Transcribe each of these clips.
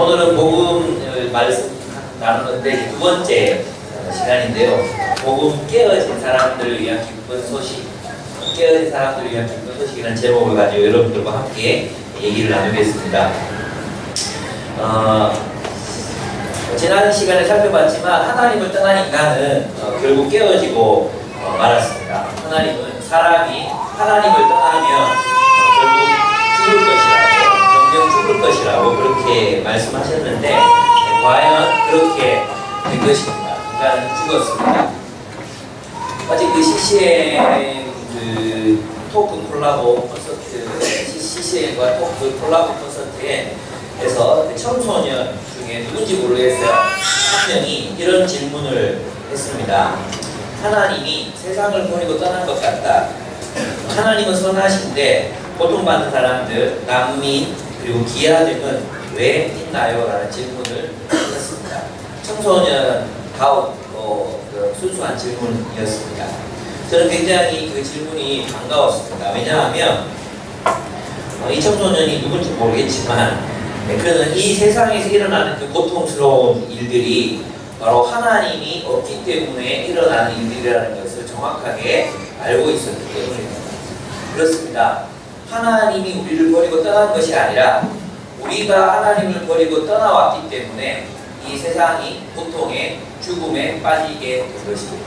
오늘은 복음을 말씀 나누는데 두 번째 시간인데요. 복음 깨어진 사람들을 위한 기쁜 소식, 깨어진 사람들을 위한 기쁜 소식이라는 제목을 가지고 여러분들과 함께 얘기를 나누겠습니다. 지난 시간에 살펴봤지만 하나님을 떠난 인간은 결국 깨어지고 말았습니다. 하나님은 사람이 하나님을 떠나면 결국 죽을 것이라고, 영영 죽을 것이라고 그렇게 말씀하셨는데 과연 그렇게 된 것입니다. 인간은 죽었습니다. 아직 그 CCM 토크 콜라보 콘서트, CCM과 토크 콜라보 콘서트에서 청소년 중에 누군지 모르겠어요. 한 명이 이런 질문을 했습니다. 하나님이 세상을 버리고 떠난 것 같다. 하나님은 선하신데 고통받는 사람들, 난민, 그리고 기아 등은 왜 있나요? 라는 질문을 했습니다. 청소년다운 순수한 질문이었습니다. 저는 굉장히 그 질문이 반가웠습니다. 왜냐하면 이 청소년이 누군지 모르겠지만 그는 이 세상에서 일어나는 그 고통스러운 일들이 바로 하나님이 없기 때문에 일어나는 일들이라는 것을 정확하게 알고 있었기 때문입니다. 그렇습니다. 하나님이 우리를 버리고 떠난 것이 아니라 우리가 하나님을 버리고 떠나왔기 때문에 이 세상이 고통에, 죽음에 빠지게 된 것입니다.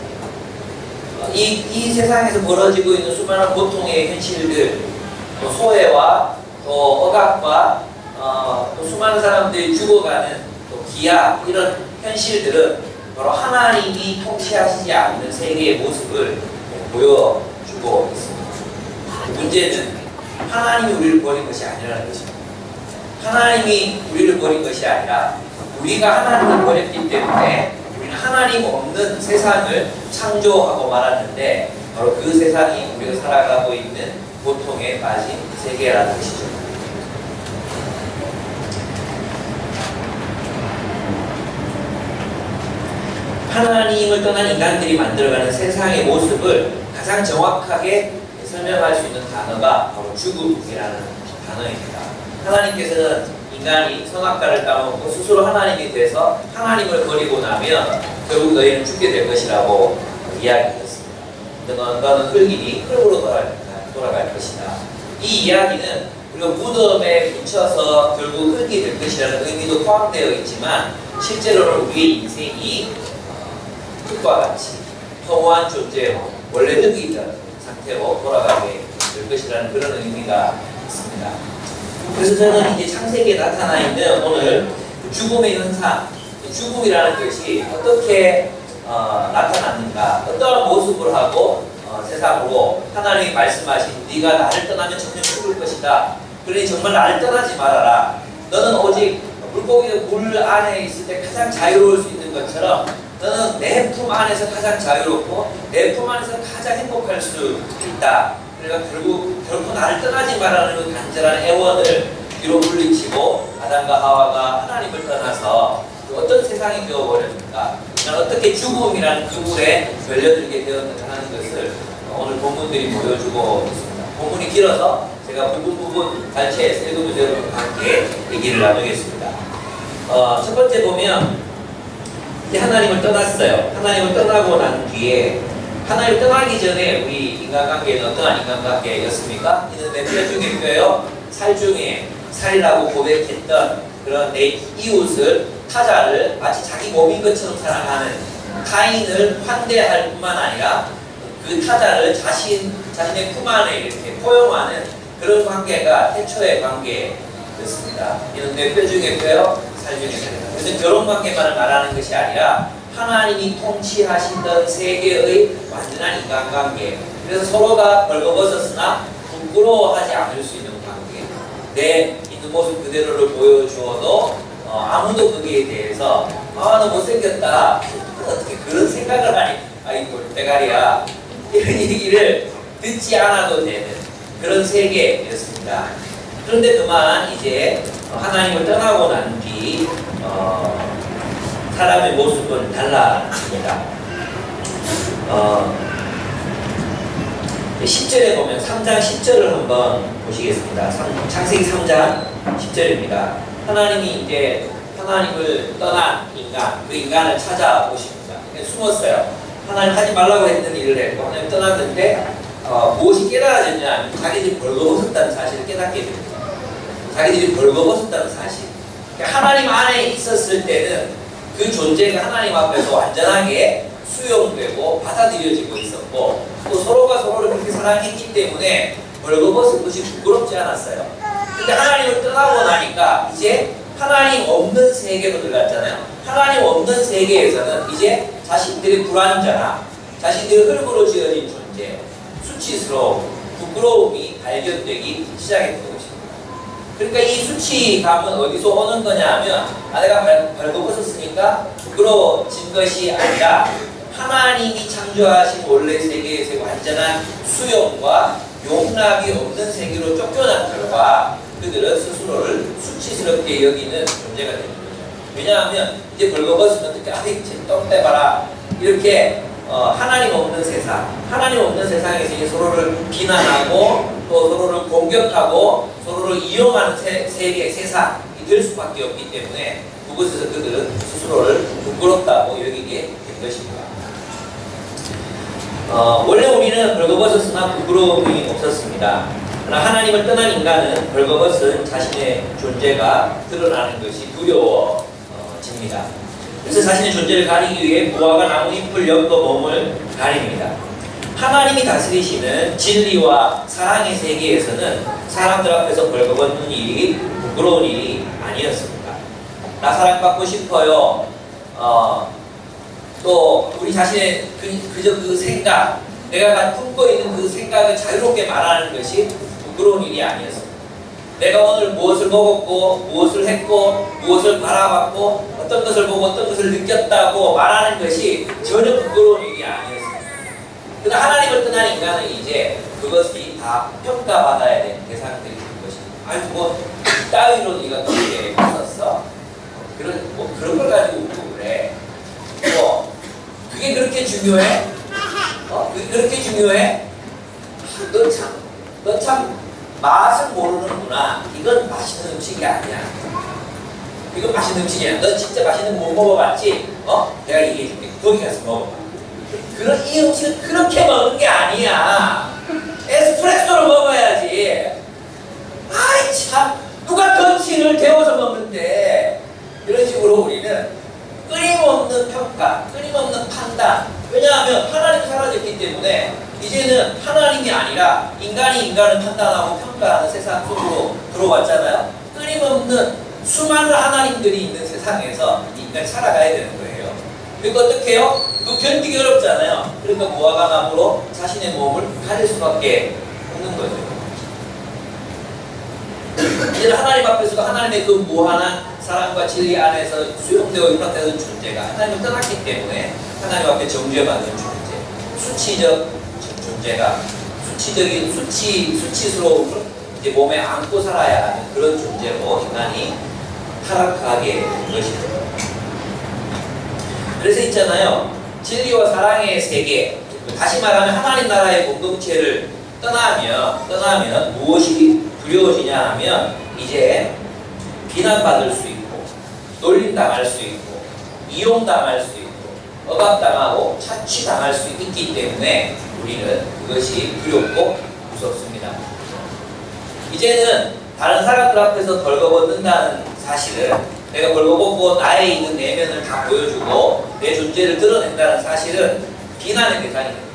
이 세상에서 벌어지고 있는 수많은 고통의 현실들, 또 소외와 또 억압과 또 수많은 사람들이 죽어가는 또 기아, 이런 현실들은 바로 하나님이 통치하시지 않는 세계의 모습을 보여주고 있습니다. 문제는 하나님이 우리를 버린 것이 아니라는 것입니다. 하나님이 우리를 버린 것이 아니라 우리가 하나님을 버렸기 때문에 우리는 하나님 없는 세상을 창조하고 말았는데 바로 그 세상이 우리가 살아가고 있는 고통에 빠진 세계라는 것이죠. 하나님을 떠난 인간들이 만들어가는 세상의 모습을 가장 정확하게 설명할 수 있는 단어가 바로 죽음이라는 단어입니다. 하나님께서는 인간이 선악과를 따먹고 스스로 하나님이 돼서 하나님을 버리고 나면 결국 너희는 죽게 될 것이라고 이야기했습니다. 너는 흙이니 흙으로 돌아갈 것이다. 이 이야기는 우리가 무덤에 묻혀서 결국 흙이 될 것이라는 의미도 포함되어 있지만 실제로는 우리의 인생이 흙과 같이 허무한 존재로 원래 흙이 있던 상태로 돌아가게 될 것이라는 그런 의미가 있습니다. 그래서 저는 이제 창세기에 나타나 있는 오늘 죽음의 현상, 죽음이라는 것이 어떻게 나타났는가, 어떠한 모습을 하고 세상으로 하나님이 말씀하신 네가 나를 떠나면 정녕 죽을 것이다. 그러니 정말 나를 떠나지 말아라. 너는 오직 물고기가 물 안에 있을 때 가장 자유로울 수 있는 것처럼 너는 내 품 안에서 가장 자유롭고 내 품 안에서 가장 행복할 수 있다. 그러니까 결코 나를 떠나지 말라는 그 간절한 애원을 뒤로 물리치고 아담과 하와가 하나님을 떠나서 어떤 세상이 되어버렸는가, 어떻게 죽음이라는 그물에 걸려들게 되었는가 하는 것을 오늘 본문들이 보여주고 있습니다. 본문이 길어서 제가 부분 단체에서 읽으면서 여러분과 함께 얘기를 나누겠습니다. 첫 번째 보면 이제 하나님을 떠났어요. 하나님을 떠나고 난 뒤에 하나님을 떠나기 전에 우리 인간관계는 어떠한 인간관계였습니까? 이는 내 뼈 중에 뼈요, 살 중에 살이라고 고백했던 그런 내 이웃을, 타자를 마치 자기 몸인 것처럼 사랑하는 타인을 환대할 뿐만 아니라 그 타자를 자신의 품 안에 이렇게 포용하는 그런 관계가 태초의 관계였습니다. 이는 내 뼈 중에 뼈요, 살 중에 살이다. 그래서 결혼관계만을 말하는 것이 아니라 하나님이 통치하시던 세계의 완전한 인간관계, 그래서 서로가 벌거벗었으나 부끄러워하지 않을 수 있는 관계, 내 있는 모습 그대로를 보여주어도 아무도 거기에 대해서 너 못생겼다, 어떻게 그런 생각을 하니, 아이 골대가리야, 이런 얘기를 듣지 않아도 되는 그런 세계였습니다. 그런데 그만 이제 하나님을 떠나고 난 뒤 사람의 모습은 달라집니다. 10절에 보면 3장 10절을 한번 보시겠습니다. 창세기 3장 10절입니다. 하나님이 이제 하나님을 떠난 인간, 그 인간을 찾아오십니다. 숨었어요. 하나님 하지 말라고 했던 일을 했고 하나님 떠났는데 무엇이 깨달아졌냐, 자기들이 벌거벗었다는 사실을 깨닫게 됩니다. 자기들이 벌거벗었다는 사실. 하나님 안에 있었을 때는 그 존재가 하나님 앞에서 완전하게 수용되고 받아들여지고 있었고, 또 서로가 서로를 그렇게 사랑했기 때문에 벌거벗은 것이 부끄럽지 않았어요. 근데 하나님을 떠나고 나니까 이제 하나님 없는 세계로 들어갔잖아요. 하나님 없는 세계에서는 이제 자신들의 불완전함, 자신들의 흙으로 지어진 존재, 수치스러움, 부끄러움이 발견되기 시작했던 것입니다. 그러니까 이 수치감은 어디서 오는 거냐 하면, 내가 벌거벗었으니까 부끄러워진 것이 아니라 하나님이 창조하신 원래 세계에서 완전한 수용과 용납이 없는 세계로 쫓겨난 결과 그들은 스스로를 수치스럽게 여기는 존재가 되는 거죠. 왜냐하면 이제 벌거벗으면 어떻게 아이 똥 떼봐라 이렇게 하나님 없는 세상, 하나님 없는 세상에서 이제 서로를 비난하고 또 서로를 공격하고 서로를 이용하는 세상이 될 수밖에 없기 때문에 그곳에서 그들은 스스로를 부끄럽다고 여기게 된 것입니다. 원래 우리는 벌거벗었으나 부끄러움이 없었습니다. 그러나 하나님을 떠난 인간은 벌거벗은 자신의 존재가 드러나는 것이 두려워집니다. 그래서 자신의 존재를 가리기 위해 무화과 나무 잎을 엮어 몸을 가립니다. 하나님이 다스리시는 진리와 사랑의 세계에서는 사람들 앞에서 벌거벗는 일이 부끄러운 일이 아니었습니다. 나 사랑받고 싶어요. 또 우리 자신의 그저 그 생각, 내가 품고 있는 그 생각을 자유롭게 말하는 것이 부끄러운 일이 아니었습니다. 내가 오늘 무엇을 먹었고 무엇을 했고 무엇을 바라봤고 어떤 것을 보고 어떤 것을 느꼈다고 말하는 것이 전혀 부끄러운 일이 아니었습니다. 그러나 하나님을 떠난 인간은 이제 그것이 다 평가받아야 될 대상들이 된 것입니다. 아니 뭐 따위로 네가 그렇게 했었어? 그런 걸 가지고 웃고 그래. 그게 그렇게 중요해? 그게 그렇게 중요해? 너 참 맛을 모르는구나. 이건 맛있는 음식이 아니야. 이건 맛있는 음식이 아니야. 너 진짜 맛있는 거 못 먹어봤지? 내가 얘기해줄게. 거기 가서 먹어봐. 이 음식은 그렇게 먹는 게 아니야. 에스프레소로 먹어야지. 아이 참, 누가 던치를 데워서 먹는데. 이런 식으로 우리는 끊임없는 평가, 끊임없는 판단. 왜냐하면 하나님이 사라졌기 때문에 이제는 하나님이 아니라 인간이 인간을 판단하고 평가하는 세상 속으로 들어왔잖아요. 끊임없는 수많은 하나님들이 있는 세상에서 인간이 살아가야 되는 거예요. 그러니까 어떻게 해요? 그거 견디기 어렵잖아요. 그러니까 무화과 나무로 자신의 몸을 가릴 수밖에 없는 거죠. 이제는 하나님 앞에서도 하나님의 그 무한한 사랑과 진리 안에서 수용되고 융합되는 존재가 하나님을 떠났기 때문에 하나님 앞에 정죄받는 존재, 수치적 존재가 수치적인 수치스러움을 이제 몸에 안고 살아야 하는 그런 존재로 인간이 타락하게 된 것입니다. 그래서 있잖아요, 진리와 사랑의 세계, 다시 말하면 하나님 나라의 공동체를 떠나면 무엇이 두려워지냐 하면 이제 비난받을 수 있고 놀림당할 수 있고 이용당할 수 있고 억압당하고 차취당할 수 있기 때문에 우리는 그것이 두렵고 무섭습니다. 이제는 다른 사람들 앞에서 벌거벗는다는 사실은, 내가 벌거벗고 나에 있는 내면을 다 보여주고 내 존재를 드러낸다는 사실은 비난의 대상이 됩니다.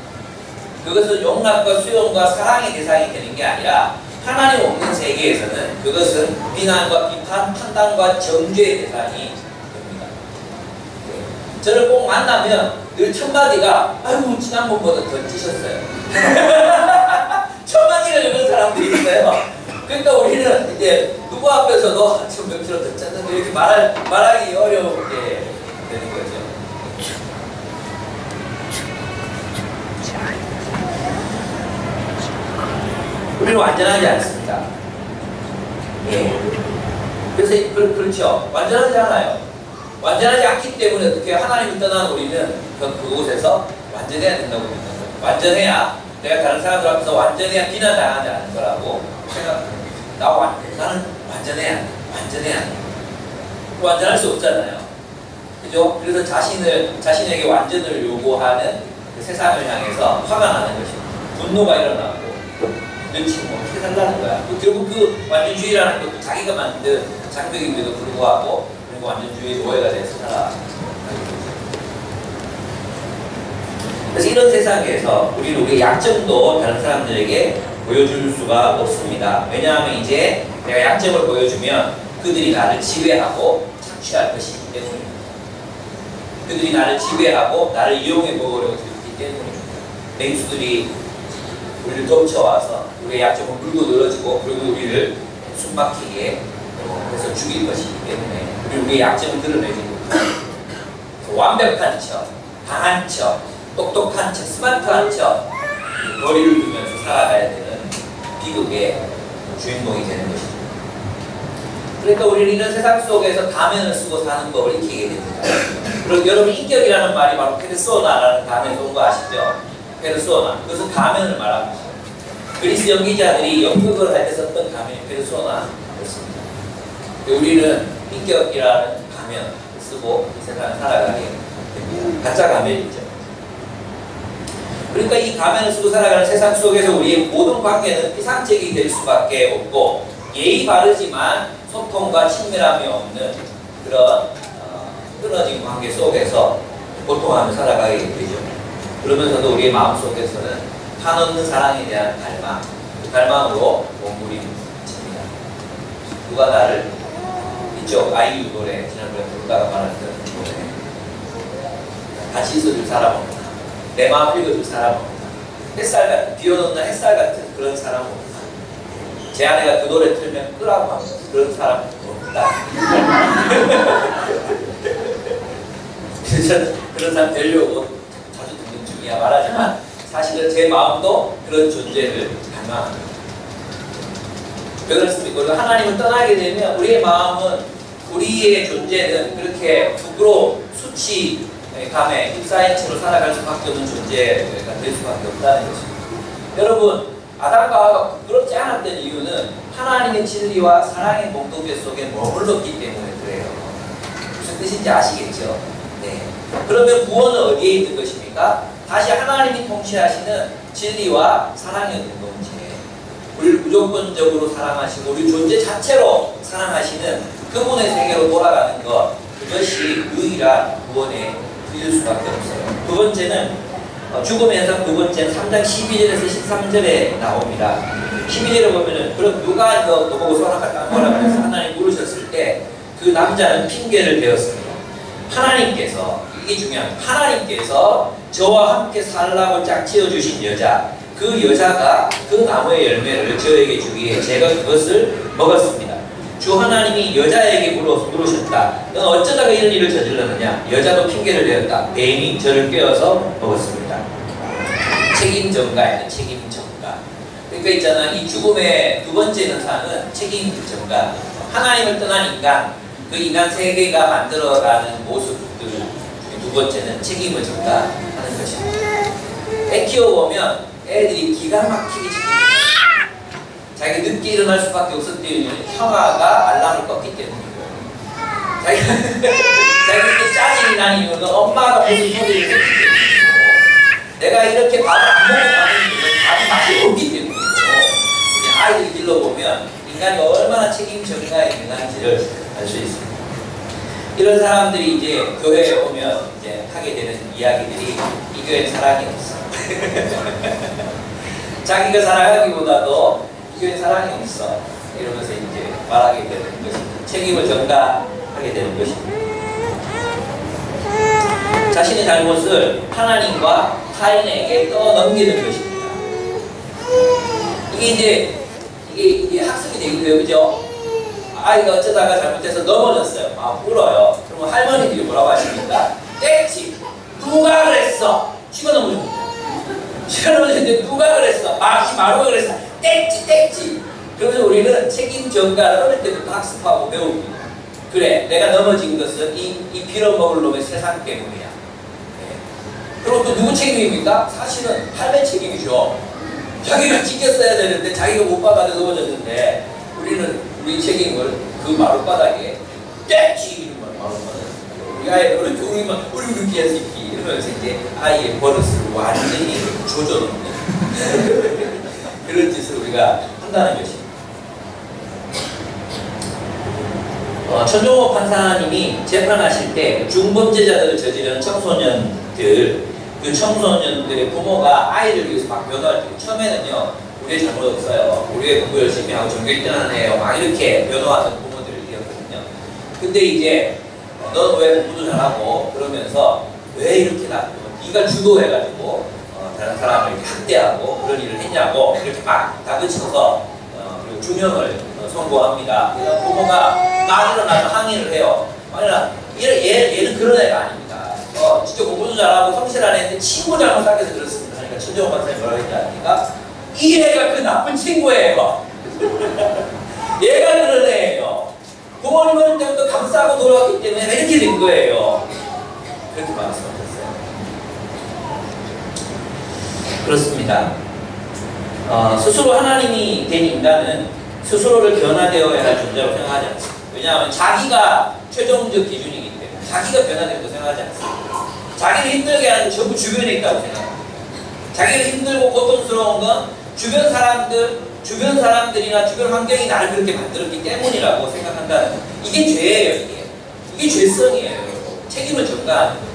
그것은 용납과 수용과 사랑의 대상이 되는 게 아니라 하나님 없는 세계에서는 그것은 비난과 비판, 판단과 정죄의 대상이 됩니다. 저를 꼭 만나면 늘 첫마디가 아이고 지난번보다 더 찌셨어요. 첫마디를 읽는 사람들이 있어요. 그러니까 우리는 이제 누구 앞에서도 지금 몇 킬로 더 쪘는데 이렇게 말하기 어려우게 되는 거죠. 우리는 완전하지 않습니다. 예. 그래서 그렇죠. 완전하지 않아요. 완전하지 않기 때문에 어떻게 하나님을 떠난 우리는 그곳에서 완전해야 된다고 생각합니다. 완전해야 내가 다른 사람들 앞에서 완전해야 비난당하지 않을 거라고 생각합니다. 나는 완전해야 돼. 완전할 수 없잖아요. 그죠? 그래서 자신에게 완전을 요구하는 그 세상을 향해서 화가 나는 것입니다. 분노가 일어나고, 눈치 뭐 어떻게 살라는 거야. 결국 그 완전주의라는 것도 자기가 만든 장벽임에도 불구하고, 그리고 완전주의 노예가 돼서 살아가는 거죠. 그래서 이런 세상에서 우리의 약점도 다른 사람들에게 보여줄 수가 없습니다. 왜냐하면 이제 내가 약점을 보여주면 그들이 나를 지배하고 착취할 것이기 때문입니다. 그들이 나를 지배하고 나를 이용해 먹으려고 들기 때문입니다. 맹수들이 우리를 덮쳐와서 우리의 약점을 물고 늘어지고 그리고 우리를 숨막히게 해서 죽일 것이기 때문에 우리의 약점을 드러내지 못하고 완벽한 척, 강한 척, 똑똑한 척, 스마트한 척 거리를 두면서 살아가야 되는 비극의 주인공이 되는 것입니다. 그러니까 우리는 이런 세상 속에서 가면을 쓰고 사는 법을 익히게 됩니다. 그리고 여러분 인격이라는 말이 바로 페르소나라는 단어에서 온 거 아시죠? 페르소나. 그것은 가면을 말합니다. 그리스 연기자들이 연극을 할 때 썼던 가면이 페르소나였습니다. 우리는 인격이라는 가면을 쓰고 이 세상을 살아가게 됩니다. 가짜 가면이죠. 그러니까 이 가면을 쓰고 살아가는 세상 속에서 우리의 모든 관계는 피상적이 될 수밖에 없고 예의 바르지만 소통과 친밀함이 없는 그런 끊어진 관계 속에서 고통하며 살아가게 되죠. 그러면서도 우리의 마음속에서는 한없는 사랑에 대한 갈망, 그 갈망으로 몸부림칩니다. 누가 나를 이쪽 아이유 노래 지난번에 부르다가 말했던 노래 같이 있어줄 사람 없나, 내 마음 읽어줄 사람 없나, 햇살 같은, 비 오는 날 햇살 같은 그런 사람 없나, 제 아내가 그 노래 틀면 끄라고 합니다. 그런 사람 없다. 그래서 그런 사람 되려고 자주 듣는 중이야 말하지만 사실은 제 마음도 그런 존재를 갈망합니다. 왜 그렇습니까? 우리가 하나님을 떠나게 되면 우리의 마음은, 우리의 존재는 그렇게 부끄러워 수치감에 휩싸인 채로 살아갈 수밖에 없는 존재가 될 수밖에 없다는 것입니다. 여러분, 아담과 하와가 부끄럽지 않았던 이유는 하나님의 진리와 사랑의 공동체 속에 머물렀기 때문에 그래요. 무슨 뜻인지 아시겠죠? 네. 그러면 구원은 어디에 있는 것입니까? 다시 하나님이 통치하시는 진리와 사랑의 공동체, 우리를 무조건적으로 사랑하시고 우리 존재 자체로 사랑하시는 그분의 세계로 돌아가는 것, 그것이 유일한 구원의 길일 수밖에 없어요. 두 번째는 죽음의 현상, 두 번째는 3장 12절에서 13절에 나옵니다. 12절에 보면은 그럼 누가 너 보고 소락할까 뭐라 그래서 하나님 물으셨을 때 그 남자는 핑계를 대었습니다. 하나님께서, 이게 중요한, 하나님께서 저와 함께 살라고 짝지어 주신 여자, 그 여자가 그 나무의 열매를 저에게 주기에 제가 그것을 먹었습니다. 주 하나님이 여자에게 물으셨다. 넌 어쩌다가 이런 일을 저질렀느냐? 여자도 핑계를 대었다. 뱀이 저를 꿰어서 먹었습니다. 책임전가예요. 책임전가. 그러니까 있잖아, 이 죽음의 두 번째 현상은 책임전가. 하나님을 떠난 인간, 그 인간 세계가 만들어가는 모습들 중에 두 번째는 책임을 전가하는 것입니다. 애 키워보면 애들이 기가 막히게 책임져요. 자기가 늦게 일어날 수밖에 없었던 이유는 형아가 알람을 껐기 때문이고, 자기가 이렇게 짜증이 나는 이유는 엄마가 무슨 소리를 했기 때문이고, 내가 이렇게 밥을 안 먹고 가는 이유는 밥이 맛이 없기 때문이고, 아이들이 길러보면 인간이 얼마나 책임 전가에 있는지를 알 수 있습니다. 이런 사람들이 이제 교회에 오면 이제 하게 되는 이야기들이 이 교회는 사랑이 없어. 자기가 사랑하기보다도 이 교회는 사랑이 없어. 이러면서 이제 말하게 되는 것입니다. 책임을 전가하게 되는 것입니다. 자신의 잘못을 하나님과 타인에게 떠넘기는 것입니다. 이게 학습이 되고요, 그죠? 아이가 어쩌다가 잘못해서 넘어졌어요. 막 울어요. 그러면 할머니들이 뭐라고 하십니까? 떼지! 누가 그랬어? 쥐가 넘어졌는데. 쥐가 넘어졌는데 누가 그랬어? 마루가 그랬어. 떼지! 그래서 우리는 책임 전가를 어릴 때부터 학습하고 배웁니다. 그래, 내가 넘어진 것은 이 빌어먹을 놈의 세상 때문이야. 네. 그리고 또 누구 책임입니까? 사실은 할매 책임이죠. 자기가 지켰어야 되는데 자기가 못 받아서 넘어졌는데 우리는 우리 책임을 그 마룻바닥에 떼지! 우리 아이 우리 귀한 새끼 이러면서 이제 아이의 버릇을 완전히 조져놓는 그런 짓을 우리가 한다는 것입니다. 천종호 판사님이 재판하실 때 중범죄자들을 저지르는 청소년들, 그 청소년들의 부모가 아이를 위해서 막 변호할 때 처음에는요, 우리의 잘못 없어요. 우리의 공부 열심히 하고 전교 1등 하는 애요. 막 이렇게 변호하던 부모들이었거든요. 근데 이제 넌 왜 공부도 잘하고 그러면서 왜 이렇게 네가 주도해가지고 다른 사람을 이렇게 학대하고 그런 일을 했냐고 이렇게 막 다그쳐서 그리고 중형을 선고합니다. 그래서 부모가 막 일어나서 항의를 해요. 얘는 그런 애가 아닙니다. 진짜 공부도 잘하고 성실한 애인데 친구 잘못 사귀어서 그렇습니다. 그러니까 천정호 박사님 뭐라고 했지 아닙니까? 이 애가 그 나쁜 친구예요. 얘가 그런 애예요. 부모님은 때부터 감싸고 놀았기 때문에 이렇게 된 거예요. 그렇게 말씀하셨어요. 그렇습니다. 스스로 하나님이 된 인간은 스스로를 변화되어야 할 존재로 생각하지 않습니다. 왜냐하면 자기가 최종적 기준이기 때문에 자기가 변화된다고 생각하지 않습니다. 자기를 힘들게 하는 게 전부 주변에 있다고 생각합니다. 자기가 힘들고 고통스러운 건 주변 사람들이나 주변 환경이 나를 그렇게 만들었기 때문이라고 생각한다는 이게 죄예요. 이게 죄성이에요. 책임을 전가하는 거죠.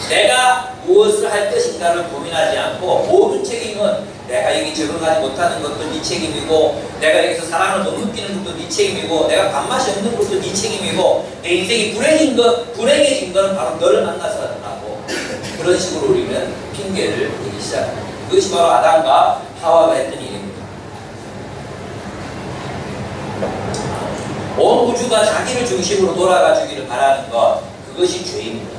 내가 무엇을 할 것인가를 고민하지 않고 모든 책임은 내가 여기 적응하지 못하는 것도 네 책임이고 내가 여기서 사랑을 못 느끼는 것도 네 책임이고 내가 밥맛이 없는 것도 네 책임이고 내 인생이 불행해진 거는 바로 너를 만나서라고 그런 식으로 우리는 핑계를 대기 시작합니다. 그것이 바로 아담과 하와가 했던 일입니다. 온 우주가 자기를 중심으로 돌아가 주기를 바라는 것, 그것이 죄입니다.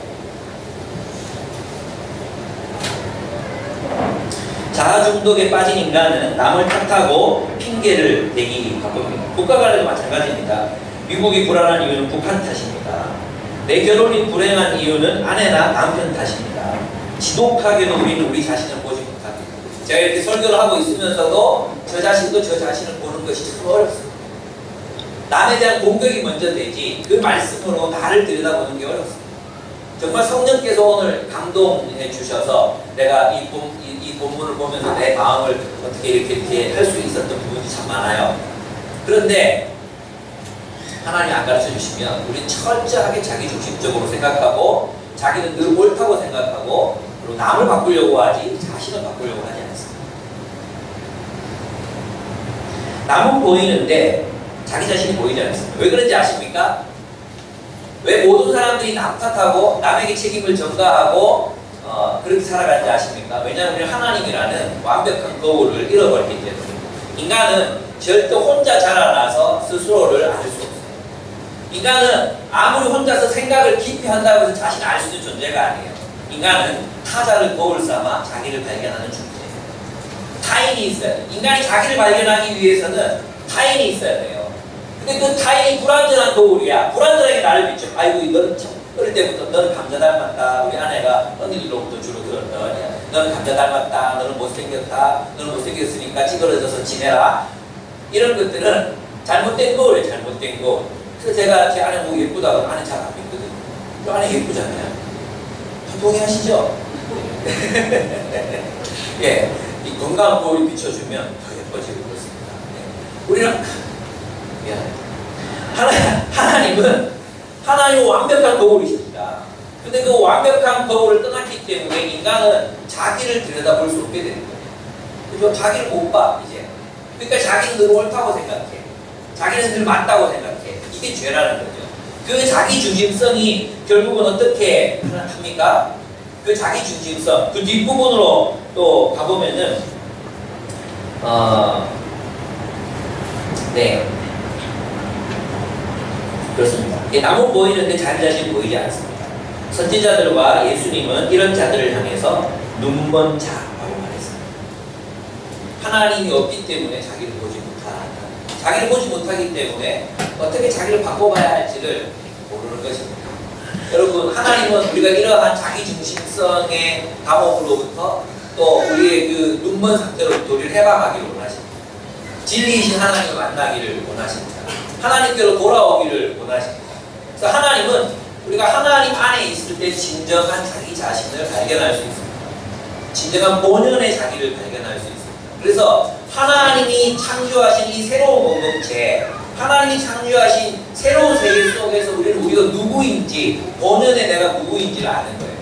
자아 중독에 빠진 인간은 남을 탓하고 핑계를 대기 바쁩니다. 국가 간에도 마찬가지입니다. 미국이 불안한 이유는 북한 탓입니다. 내 결혼이 불행한 이유는 아내나 남편 탓입니다. 지독하게도 우리는 우리 자신을 보지 못합니다. 제가 이렇게 설교를 하고 있으면서도 저 자신도 저 자신을 보는 것이 참 어렵습니다. 남에 대한 공격이 먼저 되지 그 말씀으로 나를 들여다보는 게 어렵습니다. 정말 성령께서 오늘 감동해 주셔서 내가 이 본문을 보면서 내 마음을 어떻게 이렇게 할 수 있었던 부분이 참 많아요. 그런데 하나님 안 가르쳐 주시면 우리는 철저하게 자기중심적으로 생각하고 자기는 늘 옳다고 생각하고 그리고 남을 바꾸려고 하지 자신을 바꾸려고 하지 않습니다. 남은 보이는데 자기 자신이 보이지 않습니다. 왜 그런지 아십니까? 왜 모든 사람들이 남 탓하고 남에게 책임을 전가하고 그렇게 살아가는지 아십니까? 왜냐하면 우리 하나님이라는 완벽한 거울을 잃어버리기 때문입니다. 인간은 절대 혼자 자라나서 스스로를 알 수 없어요. 인간은 아무리 혼자서 생각을 깊이 한다고 해서 자신을 알 수 있는 존재가 아니에요. 인간은 타자를 거울 삼아 자기를 발견하는 존재예요. 타인이 있어야 돼요. 인간이 자기를 발견하기 위해서는 타인이 있어야 돼요. 근데 그 타인이 불완전한 거울이야. 불완전하게 나를 비춰. 아이고 너는 참 어릴 때부터 너는 감자 닮았다. 우리 아내가 언니들로부터 주로 들었던 너는 감자 닮았다. 너는 못생겼다. 너는 못생겼으니까 찌그러져서 지내라. 이런 것들은 잘못된 거울이에요. 잘못된 거울. 그래서 제가 제 아내 보고 예쁘다고 아내 잘 안 믿거든요. 또 아내 예쁘잖아요. 동의하시죠? 예, 이 건강한 거울이 비춰주면 더 예뻐지고 그렇습니다. 예. 우리는 하나님은 완벽한 거울이십니다. 근데 그 완벽한 거울을 떠났기 때문에 인간은 자기를 들여다볼 수 없게 되는 거예요. 그죠? 자기를 못 봐, 이제. 그러니까 자기는 늘 옳다고 생각해. 자기는 늘 맞다고 생각해. 이게 죄라는 거죠. 그 자기 중심성이 결국은 어떻게 합니까? 그 자기 중심성, 그 뒷부분으로 또 가보면은, 네. 그렇습니다. 남은 보이는데 자기 자신이 보이지 않습니다. 선지자들과 예수님은 이런 자들을 향해서 눈먼 자라고 말했습니다. 하나님이 없기 때문에 자기를 보지 못한다. 자기를 보지 못하기 때문에 어떻게 자기를 바꿔봐야 할지를 모르는 것입니다. 여러분, 하나님은 우리가 이러한 자기중심성의 감옥으로부터 또 우리의 그 눈먼 상태로부터 우리를 해방하기를 원하십니다. 진리이신 하나님을 만나기를 원하십니다. 하나님께로 돌아오기를 원하십니다. 그래서 하나님은 우리가 하나님 안에 있을 때 진정한 자기 자신을 발견할 수 있습니다. 진정한 본연의 자기를 발견할 수 있습니다. 그래서 하나님이 창조하신 이 새로운 공동체, 하나님이 창조하신 새로운 세계 속에서 우리가 누구인지, 본연의 내가 누구인지를 아는 거예요.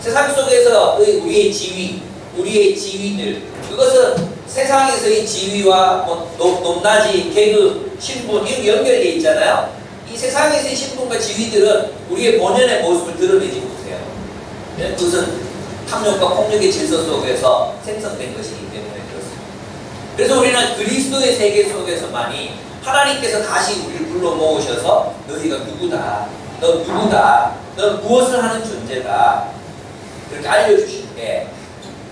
세상 속에서 우리의 지위, 우리의 지위들, 그것은 세상에서의 지위와 높낮이, 계급, 신분 이런 연결되어 있잖아요. 이 세상에서의 신분과 지위들은 우리의 본연의 모습을 드러내지 못해요. 그것은 탐욕과 폭력의 질서 속에서 생성된 것이기 때문에 그렇습니다. 그래서 우리는 그리스도의 세계 속에서만이 하나님께서 다시 우리를 불러 모으셔서 너희가 누구다, 너 누구다, 너 무엇을 하는 존재다 그렇게 알려주실 때,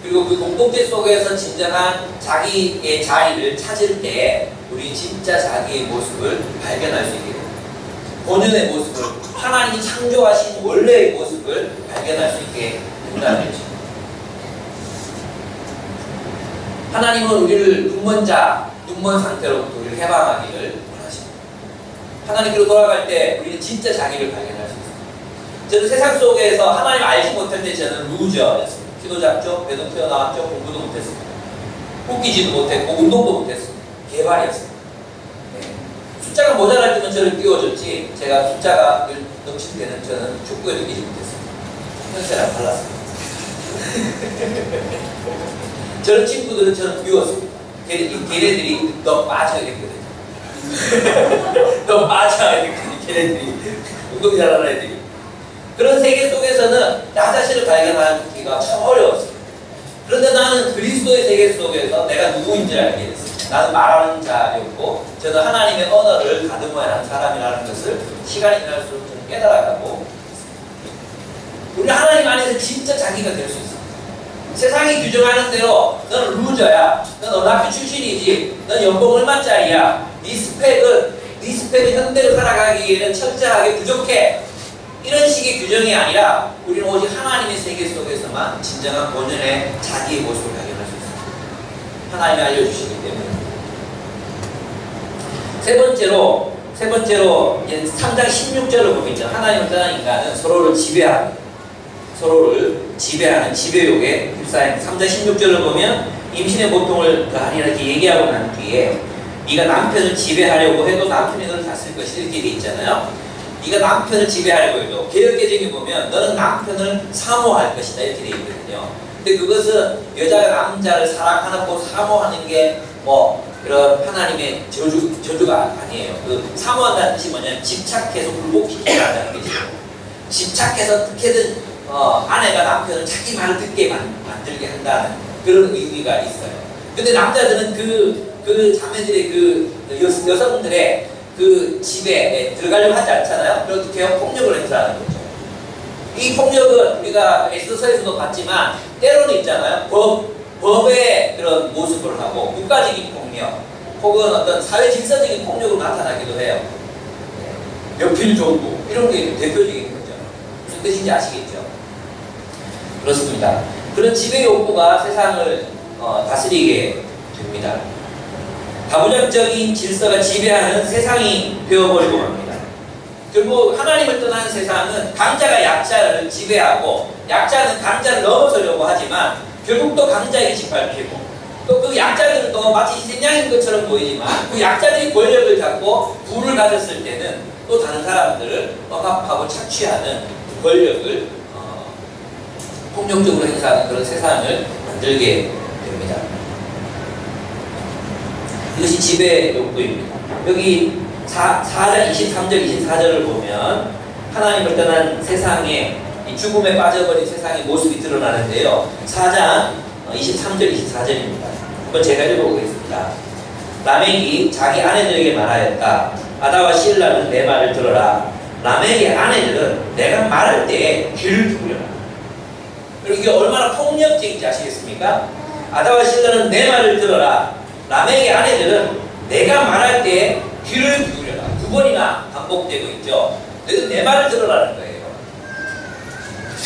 그리고 그 공동체 속에서 진정한 자기의 자리를 찾을 때 우리 진짜 자기의 모습을 발견할 수 있게 됩니다. 본연의 모습을, 하나님이 창조하신 원래의 모습을 발견할 수 있게 된다는 것입니다. 하나님은 우리를 눈먼 상태로부터 우리를 해방하기를 원하십니다. 하나님께로 돌아갈 때 우리는 진짜 자기를 발견할 수 있습니다. 저는 세상 속에서 하나님 알지 못할 때 저는 루저였습니다. 키도 작죠, 배도 튀어나왔죠, 공부도 못했습니다. 웃기지도 못했고 운동도 못했습니다. 개발이었습니다. 네. 숫자가 모자랄 때는 저를 띄워줬지, 제가 숫자가 넘칠 때는 저는 축구에 느끼지 못했습니다. 현세랑 달랐습니다. 저런 친구들은 저는 미웠습니다. 걔네들이 너 빠져야 됐거든요. 너 빠져야 됐거든요. 걔네들이 운동 잘하는 애들이. 그런 세계 속에서는 나 자신을 발견하기가 참 어려웠습니다. 그런데 나는 그리스도의 세계 속에서 내가 누구인지 알게 됐습니다. 나는 말하는 자였고 저는 하나님의 언어를 가늠해야 하는 사람이라는 것을 시간이 지날수록 좀 깨달아가고 있습니다. 우리 하나님 안에서 진짜 자기가 될 수 있습니다. 세상이 규정하는 대로 너는 루저야, 넌 어느 학교 출신이지, 넌 연봉 얼마짜리야, 네 스펙은 현대로 살아가기에는 철저하게 부족해, 이런 식의 규정이 아니라 우리는 오직 하나님의 세계 속에서만 진정한 본연의 자기의 모습을 발견할 수 있습니다. 하나님이 알려주시기 때문에. 세 번째로 3장 16절을 보면 하나님을 떠난 인간은 서로를 지배하는 지배욕에 휩싸인 3장 16절을 보면 임신의 고통을 더하리라 이렇게 얘기하고 난 뒤에 네가 남편을 지배하려고 해도 남편이 너를 다스릴 것이다 이렇게 돼 있잖아요. 네가 남편을 지배하려고 해도 개혁개정에 보면 너는 남편을 사모할 것이다 이렇게 돼 있거든요. 근데 그것은 여자가 남자를 사랑하고 사모하는 게 뭐 그런 하나님의 저주가 아니에요. 그 사모한다는 뜻이 뭐냐면 집착해서 굴복시키지 않는 뜻이에요. 집착해서 어떻게든 아내가 남편을 자기 말을 듣게 만들게 한다는 그런 의미가 있어요. 근데 남자들은 그 자매들의 그 여성들의 그 집에 들어가려고 하지 않잖아요. 그래서 계속 폭력을 행사하는 거죠. 이 폭력은 우리가 에스더서에서도 봤지만 때로는 있잖아요. 법의 그런 모습을 하고 국가적인 폭력 혹은 어떤 사회 질서적인 폭력으로 나타나기도 해요. 연필종부 이런 게 대표적인 거죠. 무슨 뜻인지 아시겠죠? 그렇습니다. 그런 지배 욕구가 세상을 다스리게 됩니다. 가부장적인 질서가 지배하는 세상이 되어버리고 맙니다. 결국 하나님을 떠난 세상은 강자가 약자를 지배하고 약자는 강자를 넘어서려고 하지만 결국 또 강자에게 짓밟히고 또 그 약자들도 마치 희생양인 것처럼 보이지만 그 약자들이 권력을 잡고 부를 가졌을 때는 또 다른 사람들을 억압하고 착취하는 권력을 폭력적으로 행사하는 그런 세상을 만들게 됩니다. 이것이 지배 욕구입니다. 여기 4장 23절 24절을 보면 하나님을 떠난 세상에 이 죽음에 빠져버린 세상의 모습이 드러나는데요. 4장 23절 24절입니다. 한번 제가 읽어보겠습니다. 라멕이 자기 아내들에게 말하였다. 아다와 실라는 내 말을 들어라. 라멕의 아내들은 내가 말할 때에 귀를 기울여라. 그리고 이게 얼마나 폭력적인지 아시겠습니까? 아다와 실라는 내 말을 들어라. 라멕의 아내들은 내가 말할 때 귀를 기울여라. 2번이나 반복되고 있죠. 너희들 내 말을 들어라는 거예요.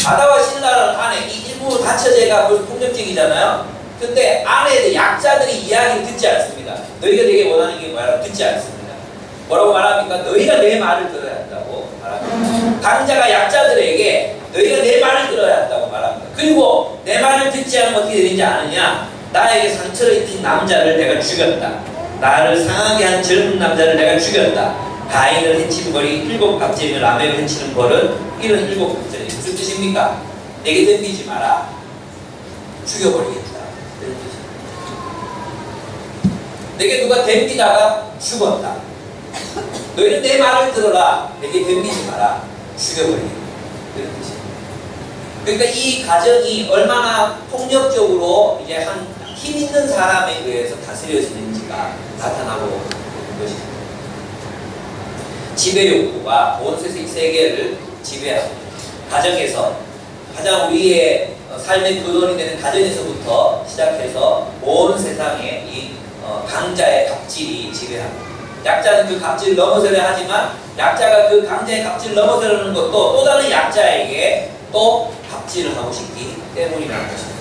아다와 실라라는 아내, 이 일부 다처제가 벌써 폭력적이잖아요. 근데 아내들, 약자들이 이야기를 듣지 않습니다. 너희가 되게 원하는 게 뭐야? 듣지 않습니다. 뭐라고 말합니까? 뭡니까? 너희가 내 말을 들어야 한다고 말합니다. 강자가 약자들에게 너희가 내 말을 들어야 한다고 말합니다. 그리고 내 말을 듣지 않으면 어떻게 되는지 아느냐? 나에게 상처를 입힌 남자를 내가 죽였다. 나를 상하게 한 젊은 남자를 내가 죽였다. 가인을 해치는 벌이 7갑절이며 라멕을 해치는 벌은 77갑절이. 무슨 뜻입니까? 내게 덤비지 마라. 죽여버리겠다. 이런 뜻입니다. 내게 누가 덤비다가 죽었다. 너희는 내 말을 들어라. 내게 덤비지 마라. 죽여버리겠다. 이런 뜻입니다. 그러니까 이 가정이 얼마나 폭력적으로 이제 한 힘 있는 사람에 의해서 다스려지는지가 나타나고 있는 것입니다. 지배 욕구가 온 세계를 지배합니다. 가정에서 가장 우리의 삶의 근원이 되는 가정에서부터 시작해서 온 세상에 이 강자의 갑질이 지배합니다. 약자는 그 갑질을 넘어서려 하지만 약자가 그 강자의 갑질을 넘어서려는 것도 또 다른 약자에게 또 갑질을 하고 싶기 때문이라는 것입니다.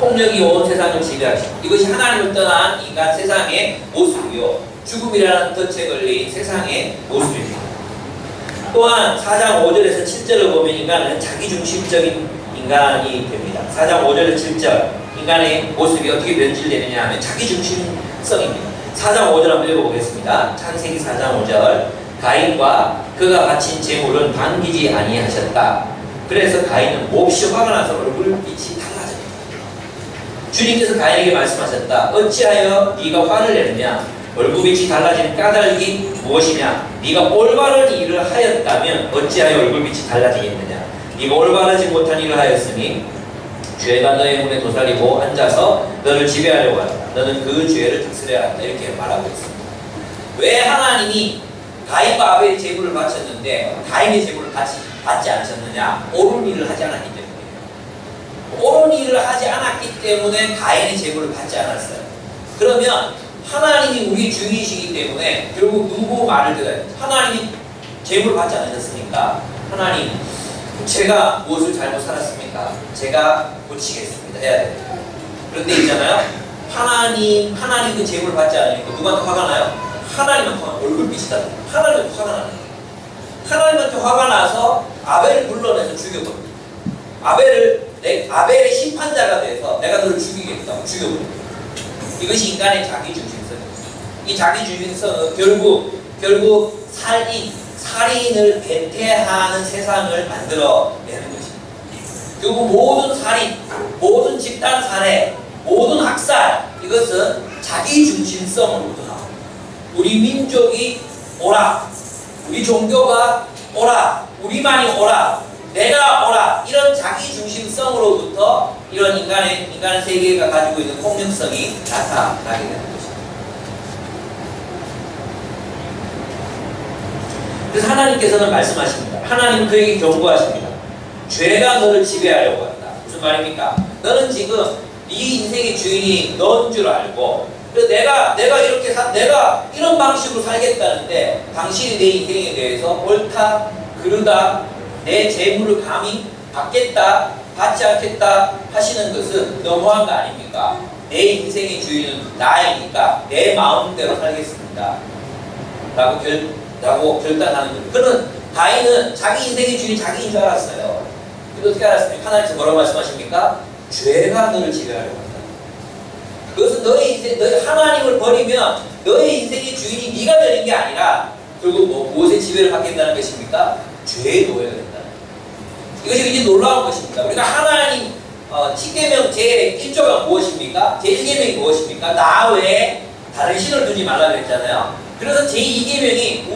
폭력이 온 세상을 지배하시고 이것이 하나님을 떠난 인간 세상의 모습이요 죽음이라는 덫에 걸린 세상의 모습입니다. 또한 4장 5절에서 7절을 보면 인간은 자기중심적인 인간이 됩니다. 4장 5절에서 7절 인간의 모습이 어떻게 변질되느냐 하면 자기중심성입니다. 4장 5절 한번 읽어보겠습니다. 창세기 4장 5절 가인과 그가 바친 제물은 반기지 아니하셨다. 그래서 가인은 몹시 화가 나서 얼굴빛이 달라졌다. 주님께서 가인에게 말씀하셨다. 어찌하여 네가 화를 내느냐? 얼굴빛이 달라지는 까닭이 무엇이냐? 네가 올바른 일을 하였다면 어찌하여 얼굴빛이 달라지겠느냐? 네가 올바르지 못한 일을 하였으니 죄가 너의 문에 도사리고 앉아서 너를 지배하려고 한다. 너는 그 죄를 다스려야 한다. 이렇게 말하고 있습니다. 왜 하나님이 가인과 아벨의 제물을 바쳤는데 가인의 제물을 받지 않으셨느냐? 옳은 일을 하지 않았기 때문이에요. 옳은 일을 하지 않았기 때문에 가인의 제물을 받지 않았어요. 그러면 하나님이 우리 주인이시기 때문에 결국 누구 말을 들어요? 하나님이 제물을 받지 않으셨으니까 하나님 제가 무엇을 잘못 살았습니까? 제가 고치겠습니다. 해야 돼요. 그런데 있잖아요. 하나님 그 제물을 받지 않으니까 누구한테 화가 나요? 하나님한테 얼굴빛이 다 하나님한테 화가 나는 거예요. 하나님한테 화가 나서 아벨을 불러내서 죽여버립니다. 아벨의 심판자가 돼서 내가 너를 죽이겠다고 죽여버립니다. 이것이 인간의 자기중심성입니다. 이 자기중심성은 결국 살인을 배태하는 세상을 만들어내는 것입니다. 결국 모든 살인, 모든 집단 살해, 모든 학살 이것은 자기중심성으로부터 나옵니다. 우리 민족이 오라, 우리 종교가 오라, 우리만이 오라, 내가 오라 이런 자기중심성으로부터 이런 인간의 세계가 가지고 있는 폭력성이 나타나게 되는 것입니다. 그래서 하나님께서는 말씀하십니다. 하나님은 그에게 경고하십니다. 죄가 너를 지배하려고 한다. 무슨 말입니까? 너는 지금 네 인생의 주인이 너인 줄 알고 그래서 내가 이런 방식으로 살겠다는데 당신이 내 인생에 대해서 옳다, 그르다, 내 재물을 감히 받겠다, 받지 않겠다 하시는 것은 너무한 거 아닙니까? 내 인생의 주인은 나이니까 내 마음대로 살겠습니다. 라고 결단하는 거예요. 그는 가인은 자기 인생의 주인이 자기인 줄 알았어요. 근데 어떻게 알았습니까? 하나님께서 뭐라고 말씀하십니까? 죄가 너를 지배하려고 한다. 그것은 너희 하나님을 버리면 너의 인생의 주인이 네가 되는 게 아니라 결국 무엇의 지배를 받겠다는 것입니까? 죄의 노예가 된다는 거예요. 이것이 굉장히 놀라운 것입니다. 우리가 하나님 10계명 제1조가 무엇입니까? 제1계명이 무엇입니까? 나 외에 다른 신을 두지 말라 그랬잖아요. 그래서 제2계명이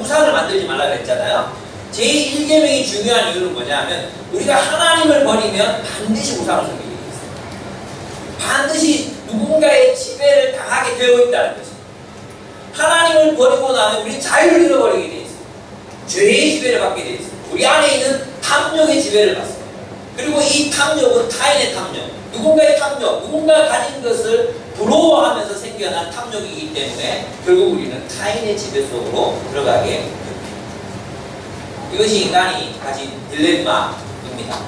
우상을 만들지 말라 그랬잖아요. 제1계명이 중요한 이유는 뭐냐면 우리가 하나님을 버리면 반드시 우상을 섬기게 되어 있어요. 반드시 누군가의 지배를 당하게 되어 있다는 것입니다. 하나님을 버리고 나면 우리 자유를 잃어버리게 되어 있어요. 죄의 지배를 받게 되어 있어요. 우리 안에 있는 탐욕의 지배를 받습니다. 그리고 이 탐욕은 타인의 탐욕, 누군가의 탐욕, 누군가 가진 것을 부러워하면서 생겨난 탐욕이기 때문에 결국 우리는 타인의 지배 속으로 들어가게 됩니다. 이것이 인간이 가진 딜레마입니다.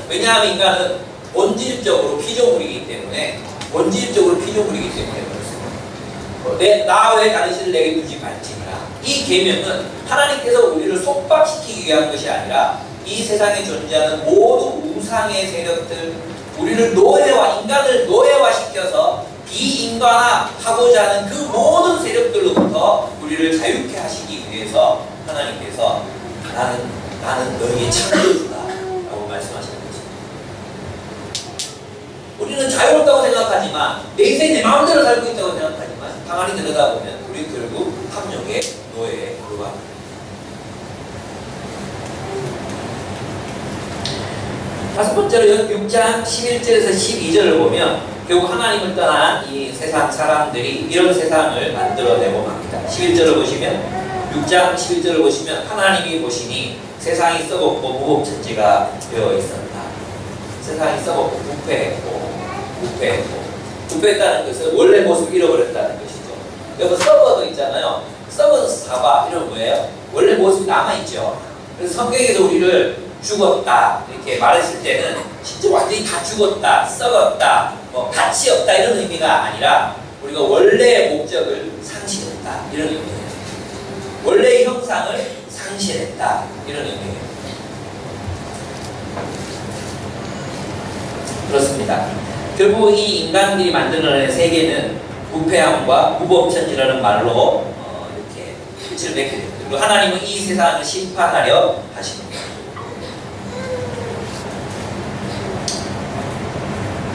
왜냐하면 인간은 본질적으로 피조물이기 때문에 본질적으로 피조물이기 때문에 그렇습니다. 나 외에 다른 신을 내게 두지 말지니라. 이 계명은 하나님께서 우리를 속박시키기 위한 것이 아니라 이 세상에 존재하는 모든 우상의 세력들, 우리를 인간을 노예화시켜서 비인간화하고자 하는 그 모든 세력들로부터 우리를 자유케 하시기 위해서 하나님께서 나는 너희의 창조주다 라고 말씀하시는 것입니다. 우리는 자유롭다고 생각하지만 내 인생 내 마음대로 살고 있다고 생각하지만 가만히 들여다보면 우리 결국 탐욕의 노예에 불과합니다. 다섯 번째로 6장 11절에서 12절을 보면 결국 하나님을 떠난 이 세상 사람들이 이런 세상을 만들어내고 맙니다. 11절을 보시면 6장 11절을 보시면 하나님이 보시니 세상이 썩었고 무법천지가 되어 있었다. 세상이 썩었고 부패했다는 것은 원래 모습을 잃어버렸다는 것이죠. 여기 썩어도 있잖아요. 썩은 사과 이런 거예요. 원래 모습이 남아있죠. 그래서 성경에서 우리를 죽었다 이렇게 말했을 때는 진짜 완전히 다 죽었다, 썩었다, 가치 없다 이런 의미가 아니라 우리가 원래의 목적을 상실했다 이런 의미예요. 원래의 형상을 상실했다 이런 의미예요. 그렇습니다. 결국 이 인간들이 만들어낸 세계는 부패함과 무법천지라는 말로 이렇게 끝을 맺게 됩니다. 그리고 하나님은 이 세상을 심판하려 하십니다.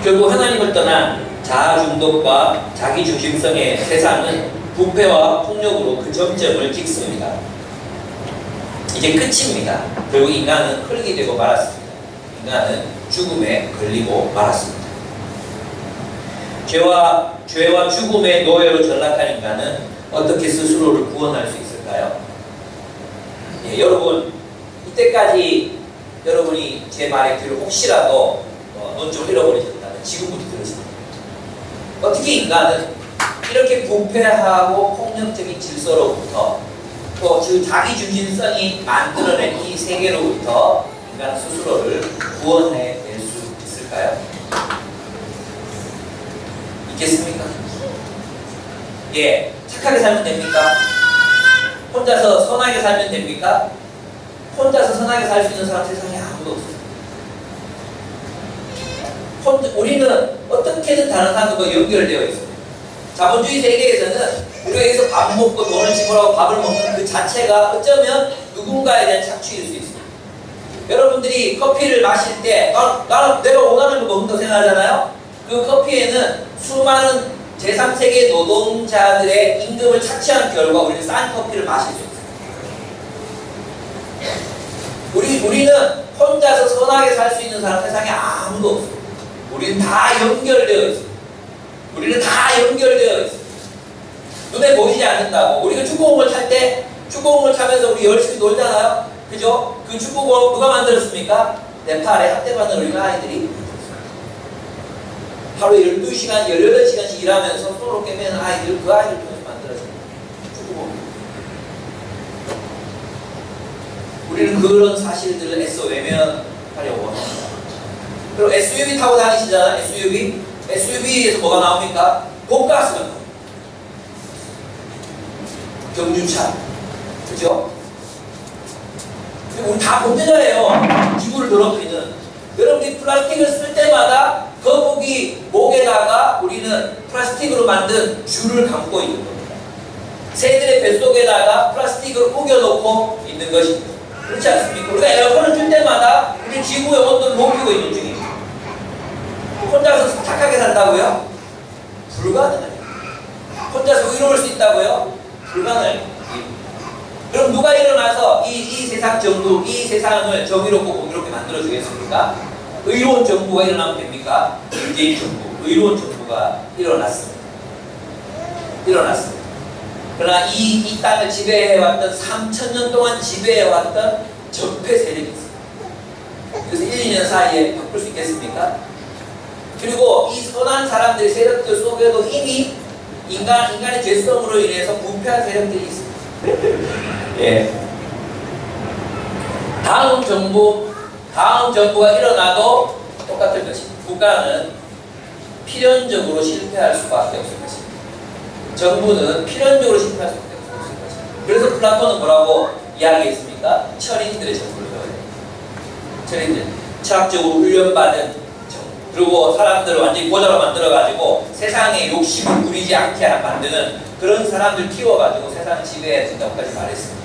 결국 하나님을 떠난 자아중독과 자기중심성의 세상은 부패와 폭력으로 그 점점을 찍습니다. 이제 끝입니다. 결국 인간은 흙이 되고 말았습니다. 인간은 죽음에 걸리고 말았습니다. 죄와 죽음의 노예로 전락한 인간은 어떻게 스스로를 구원할 수 있을까요? 예, 여러분 이때까지 여러분이 제 말에 귀를 혹시라도 논점을 잃어버리셨다면 지금부터 들으십니다. 어떻게 인간은 이렇게 부패하고 폭력적인 질서로부터 또 그 자기중심성이 만들어낸 이 세계로부터 인간 스스로를 구원해낼 수 있을까요? 있겠습니까? 예, 착하게 살면 됩니까? 혼자서 선하게 살면 됩니까? 혼자서 선하게 살 수 있는 사람 세상에 아무도 없어요. 우리는 어떻게든 다른 사람들과 연결되어 있습니다. 자본주의 세계에서는 우리가 여기서 밥 먹고 돈을 지불하고 밥을 먹는 그 자체가 어쩌면 누군가에 대한 착취일 수 있습니다. 여러분들이 커피를 마실 때 나는 내가 원하는 거 먹는다고 생각하잖아요. 그 커피에는 수많은 제3세계 노동자들의 임금을 착취한 결과 우리는 싼 커피를 마실 수 있어요. 우리는 혼자서 선하게 살 수 있는 사람 세상에 아무도 없어요. 우리는 다 연결되어 있어요. 우리는 다 연결되어 있어요. 눈에 보이지 않는다고. 우리가 축구공을 탈 때 축구공을 타면서 우리 열심히 놀잖아요. 그죠? 그 축구공 누가 만들었습니까? 네팔의 학대받는 어린 아이들이 하루 12시간, 18시간씩 일하면서 손으로 깨매는 아이들, 그 아이들 통해서 만들어진 축구공. 우리는 그런 사실들을 애써 외면하려고 합니다. 그리고 SUV 타고 다니시잖아요. SUV에서 뭐가 나옵니까? 돈가스가 나옵니다. 경유차. 그죠? 우리 다 범죄자예요. 기부를 더럽히는. 여러분이 플라스틱을 쓸 때마다 거북이 목에다가 우리는 플라스틱으로 만든 줄을 감고 있는 겁니다. 새들의 뱃속에다가 플라스틱을 우겨놓고 있는 것입니다. 그렇지 않습니까? 우리가 에어컨을 틀 때마다 우리 지구의 온도를 높이고 있는 중입니다. 혼자서 착하게 산다고요? 불가능합니다. 혼자서 의로울 수 있다고요? 불가능합니다. 그럼 누가 일어나서 이 세상 정부, 이 세상을 정의롭고 공의롭게 만들어주겠습니까? 의로운 정부가 일어나면 됩니까? 문재인 정부, 의로운 정부가 일어났습니다. 그러나 이 땅을 지배해왔던 3000년 동안 지배해왔던 적폐 세력이 있습니다. 그래서 1, 2년 사이에 바꿀 수 있겠습니까? 그리고 이 선한 사람들의 세력들 속에도 이미 인간의 죄성으로 인해서 부패한 세력들이 있습니다. 예. 다음 정부가 일어나도 똑같은 것입니다. 국가는 필연적으로 실패할 수밖에 없을 것입니다. 정부는 필연적으로 실패할 수밖에 없을 것입니다. 그래서 플라톤은 뭐라고 이야기했습니까? 철인들의 정부를 세워야 됩니다. 철인들, 철학적으로 훈련받은 정부, 그리고 사람들을 완전히 고자로 만들어가지고 세상에 욕심을 부리지 않게 만드는 그런 사람들 키워가지고 세상을 지배해야 된다고까지 말했습니다.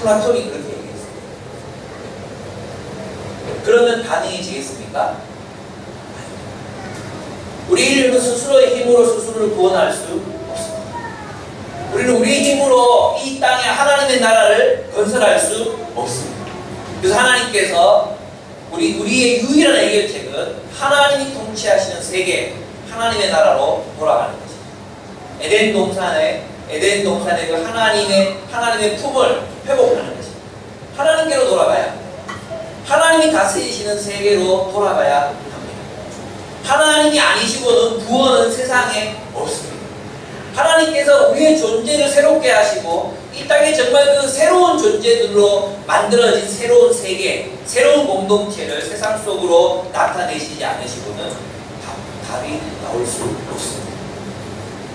플라톤이 그렇게 얘기했습니다. 그러면 반응이지겠습니까? 우리 인류는 스스로의 힘으로 스스로를 구원할 수 없습니다. 우리는 우리의 힘으로 이 땅에 하나님의 나라를 건설할 수 없습니다. 그래서 하나님께서 우리의 유일한 해결책은 하나님이 통치하시는 세계, 하나님의 나라로 돌아가는 것입니다. 에덴 동산의 그 하나님의 품을 회복하는 것입니다. 하나님께로 돌아가야, 하나님이 다스리시는 세계로 돌아가야 합니다. 하나님이 아니시고는 구원은 세상에 없습니다. 하나님께서 우리의 존재를 새롭게 하시고 이 땅에 정말 그 새로운 존재들로 만들어진 새로운 세계, 새로운 공동체를 세상 속으로 나타내시지 않으시고는 답이 나올 수 없습니다.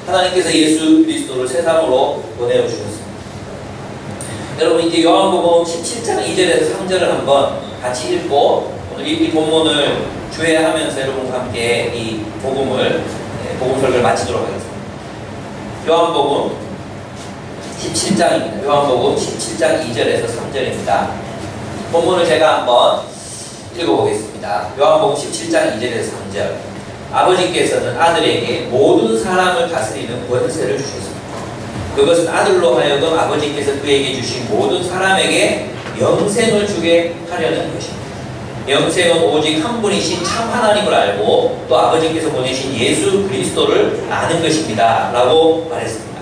하나님께서 예수 그리스도를 세상으로 보내주셨습니다. 여러분, 이제 요한복음 17장 2절에서 3절을 한번 같이 읽고 오늘 이 본문을 주의하면서 여러분과 함께 이 복음 설교를 마치도록 하겠습니다. 요한복음 17장입니다. 요한복음 17장 2절에서 3절입니다. 본문을 제가 한번 읽어보겠습니다. 요한복음 17장 2절에서 3절. 아버지께서는 아들에게 모든 사람을 다스리는 권세를 주셨습니다. 그것은 아들로 하여금 아버지께서 그에게 주신 모든 사람에게 영생을 주게 하려는 것입니다. 영생은 오직 한 분이신 참 하나님을 알고 또 아버지께서 보내신 예수 그리스도를 아는 것입니다. 라고 말했습니다.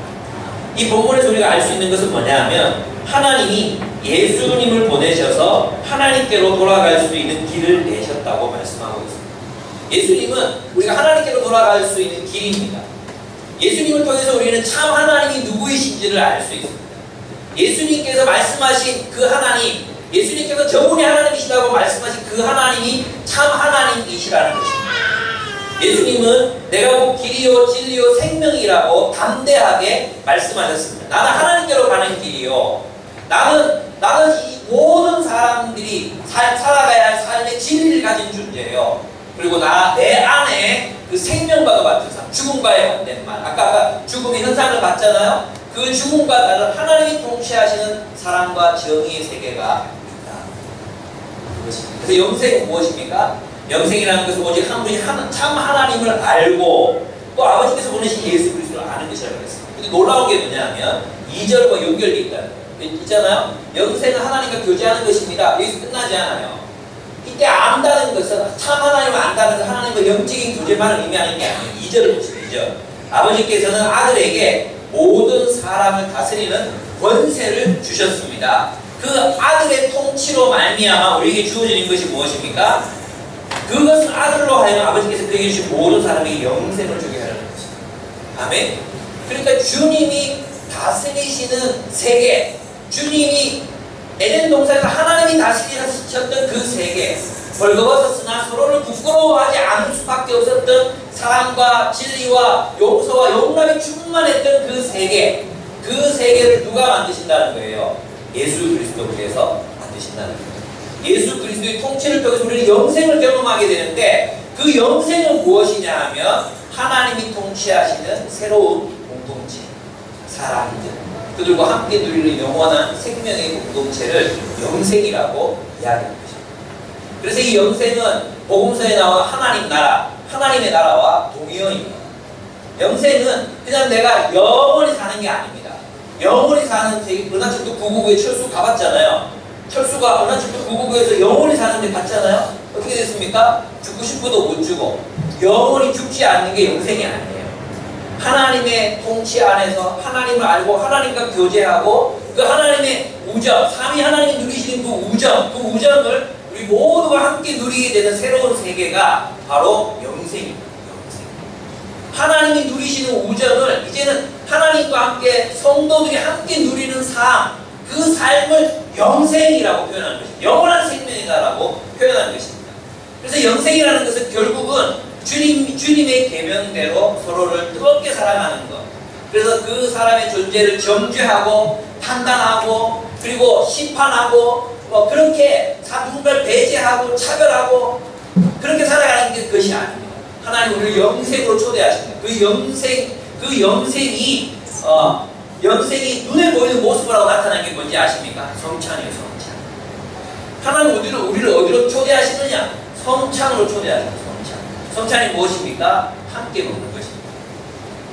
이 본문에서 우리가 알 수 있는 것은 뭐냐 하면 하나님이 예수님을 보내셔서 하나님께로 돌아갈 수 있는 길을 내셨다고 말씀하고 있습니다. 예수님은 우리가 하나님께로 돌아갈 수 있는 길입니다. 예수님을 통해서 우리는 참 하나님이 누구이신지를 알 수 있습니다. 예수님께서 말씀하신 그 하나님, 예수님께서 저분이 하나님이시라고 말씀하신 그 하나님이 참 하나님이시라는 것입니다. 예수님은 내가 곧 길이요 진리요 생명이라고 담대하게 말씀하셨습니다. 나는 하나님께로 가는 길이요. 나는 이 모든 사람들이 살아가야 할 삶의 진리를 가진 존재예요. 그리고 내 안에 그 생명과도 같은 삶, 죽음과의 반대는 말. 아까 죽음의 현상을 봤잖아요. 그 죽음과 다른 하나님이 통치하시는 사랑과 정의의 세계가 있다. 그래서 영생은 무엇입니까? 영생이라는 것은 오직 한 분이 참 하나님을 알고 또 아버지께서 보내신 예수 그리스도를 아는 것이라고 했습니다. 근데 놀라운 게 뭐냐면 2절과 연결되어 있잖아요. 영생은 하나님과 교제하는 것입니다. 여기서 끝나지 않아요. 이때 안다는 것은 참 하나님을 안다는 것은 하나님과 영적인 교제만을 의미하는 게 아니에요. 2절을 보시면 2절. 아버지께서는 아들에게 모든 사람을 다스리는 권세를 주셨습니다. 그 아들의 통치로 말미암아 우리에게 주어지는 것이 무엇입니까? 그것은 아들로 하여금 아버지께서 그에게 주신 모든 사람에게 영생을 주게 하려는 것입니다. 아멘. 그러니까 주님이 다스리시는 세계, 주님이 에덴 동산에서 하나님이 다스리셨던 그 세계, 벌거벗었으나 서로를 부끄러워하지 않을 수밖에 없었던 사랑과 진리와 용서와 용납이 충만했던 그 세계, 그 세계를 누가 만드신다는 거예요? 예수 그리스도께서 만드신다는 거예요. 예수 그리스도의 통치를 통해서 우리는 영생을 경험하게 되는데 그 영생은 무엇이냐 하면 하나님이 통치하시는 새로운 공동체, 사람들, 그들과 함께 누리는 영원한 생명의 공동체를 영생이라고 이야기합니다. 그래서 이 영생은 복음서에 나와 하나님의 나라와 동의어입니다. 영생은 그냥 내가 영원히 사는 게 아닙니다. 영원히 사는 세계, 은하철도 999에 철수 가봤잖아요. 철수가 은하철도 999에서 영원히 사는데 갔잖아요. 어떻게 됐습니까? 죽고 싶어도 못 죽어. 영원히 죽지 않는 게 영생이 아니에요. 하나님의 통치 안에서 하나님을 알고 하나님과 교제하고 그 하나님의 우정, 삼위 하나님이 누리시는 그 우정을 우리 모두가 함께 누리게 되는 새로운 세계가 바로 영생입니다. 하나님이 누리시는 우정을 이제는 하나님과 함께 성도들이 함께 누리는 삶, 그 삶을 영생이라고 표현하는 것입니다. 영원한 생명이다라고 표현하는 것입니다. 그래서 영생이라는 것은 결국은 주님의 계명대로 서로를 뜨겁게 사랑하는 것. 그래서 그 사람의 존재를 정죄하고 판단하고 그리고 심판하고 그렇게 누군가를 배제하고 차별하고 그렇게 살아가는 게 그것이 아닙니다. 하나님 우리를 영생으로 초대하십니다. 그 영생이 눈에 보이는 모습으로 나타나는 게 뭔지 아십니까? 성찬이에요, 성찬. 하나님 우리를 어디로 초대하시느냐? 성찬으로 초대하십니다. 성찬이 무엇입니까? 함께 먹는 것입니다.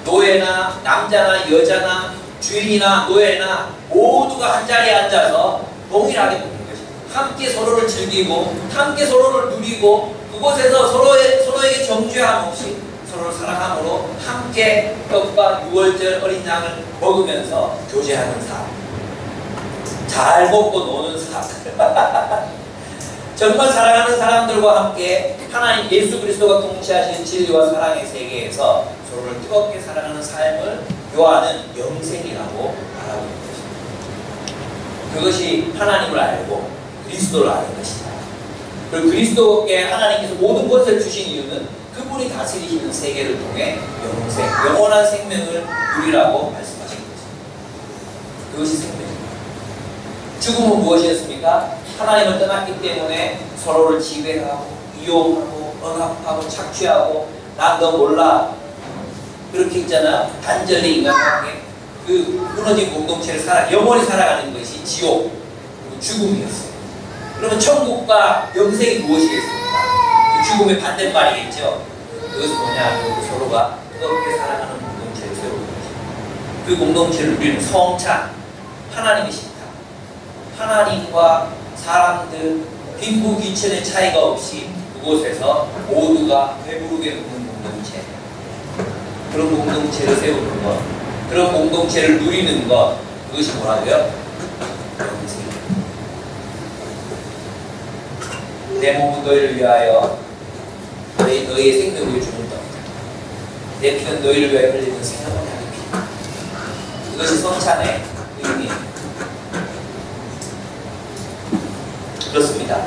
노예나 남자나 여자나 주인이나 노예나 모두가 한 자리에 앉아서 동일하게 먹는 것입니다. 함께 서로를 즐기고 함께 서로를 누리고 그곳에서 서로에게 정죄함 없이 서로를 사랑함으로 함께 떡과 유월절 어린 양을 먹으면서 교제하는 삶. 잘 먹고 노는 삶. 정말 사랑하는 사람들과 함께 하나님 예수 그리스도가 통치하시는 진리와 사랑의 세계에서 서로를 뜨겁게 사랑하는 삶을 요하는 영생이라고 말하고 있는 것입니다. 그것이 하나님을 알고 그리스도를 아는 것이다. 그리고 그리스도께 하나님께서 모든 것을 주신 이유는 그분이 다스리시는 세계를 통해 영원한 생명을 누리라고 말씀하신 것입니다. 그것이 생명입니다. 죽음은 무엇이었습니까? 하나님을 떠났기 때문에 서로를 지배하고 이용하고 억압하고 착취하고 난 너 몰라 그렇게 있잖아요. 단절의 인간관계 그 무너진 공동체를 영원히 살아가는 것이 지옥 그리고 죽음이었어요. 그러면 천국과 영생이 무엇이겠습니까? 그 죽음의 반대말이겠죠. 그것은 뭐냐? 서로가 뜨겁게 사랑하는 공동체를 세우는 것입니다. 그 공동체를 누리는 성찬 하나님의 신탁 하나님과 사람들, 빈부귀천의 차이가 없이 그곳에서 모두가 배부르게 먹는 공동체 그런 공동체를 세우는 것 그런 공동체를 누리는 것 그것이 뭐라고요? 영생. 내 몸은 너희를 위하여 너희의 생명을 주는 것 내 피는 너희를 위하여 흘리는 생명을 하는 피 그것이 성찬의 의미입니다. 그렇습니다.